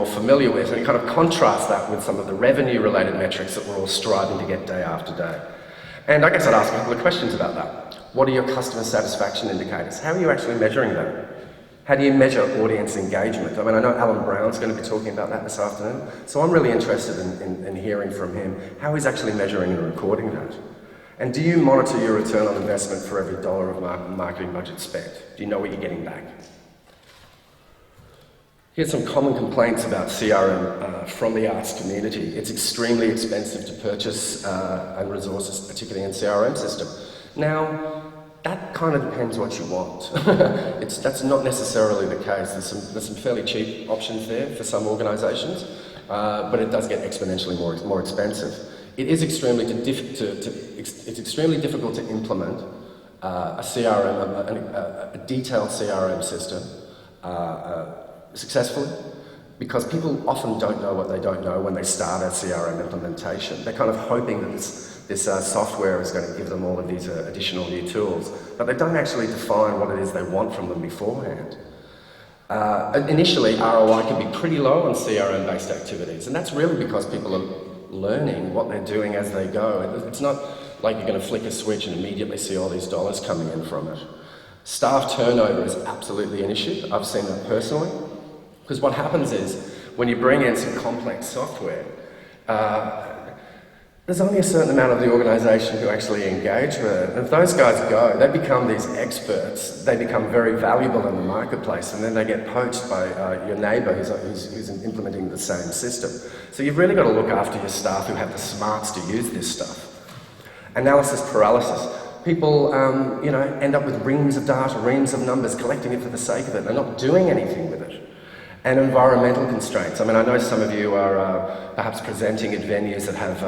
all familiar with, and you kind of contrast that with some of the revenue-related metrics that we're all striving to get day after day. And I guess I'd ask a couple of questions about that. What are your customer satisfaction indicators? How are you actually measuring them? How do you measure audience engagement? I mean, I know Alan Brown's going to be talking about that this afternoon, so I'm really interested in hearing from him how he's actually measuring and recording that. And do you monitor your return on investment for every dollar of marketing budget spent? Do you know what you're getting back? Here's some common complaints about CRM from the arts community. It's extremely expensive to purchase and resources, particularly in CRM system. Now, that kind of depends what you want. That's not necessarily the case. There's some fairly cheap options there for some organisations, but it does get exponentially more expensive. It is extremely it's extremely difficult to implement a CRM, a detailed CRM system successfully, because people often don't know what they don't know when they start a CRM implementation. They're kind of hoping that this software is going to give them all of these additional new tools, but they don't actually define what it is they want from them beforehand. Initially, ROI can be pretty low on CRM-based activities, and that's really because people are learning what they're doing as they go. It's not like you're going to flick a switch and immediately see all these dollars coming in from it. Staff turnover is absolutely an issue. I've seen that personally, because what happens is when you bring in some complex software, there's only a certain amount of the organisation who actually engage with it. And if those guys go, they become these experts, they become very valuable in the marketplace, and then they get poached by your neighbour who's implementing the same system. So you've really got to look after your staff who have the smarts to use this stuff. Analysis paralysis. People end up with reams of data, reams of numbers, collecting it for the sake of it. They're not doing anything with it. And environmental constraints. I mean, I know some of you are perhaps presenting at venues that have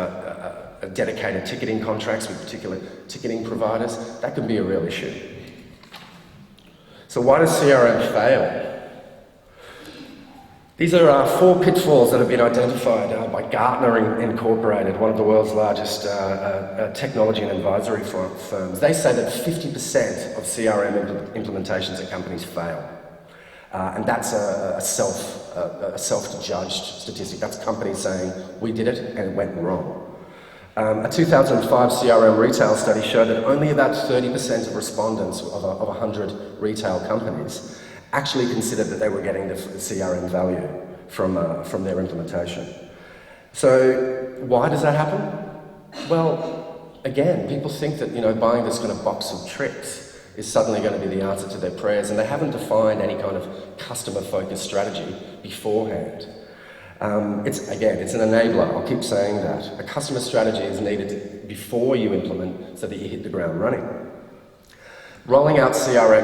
dedicated ticketing contracts with particular ticketing providers. That can be a real issue. So why does CRM fail? These are 4 pitfalls that have been identified by Gartner Incorporated, one of the world's largest technology and advisory firms. They say that 50% of CRM implementations at companies fail. And that's a self-judged statistic. That's companies saying, we did it and it went wrong. A 2005 CRM retail study showed that only about 30% of respondents of 100 retail companies actually considered that they were getting the CRM value from their implementation. So why does that happen? Well, again, people think that buying this kind of box of tricks is suddenly going to be the answer to their prayers, and they haven't defined any kind of customer-focused strategy beforehand. It's an enabler, I'll keep saying that. A customer strategy is needed before you implement so that you hit the ground running. Rolling out CRM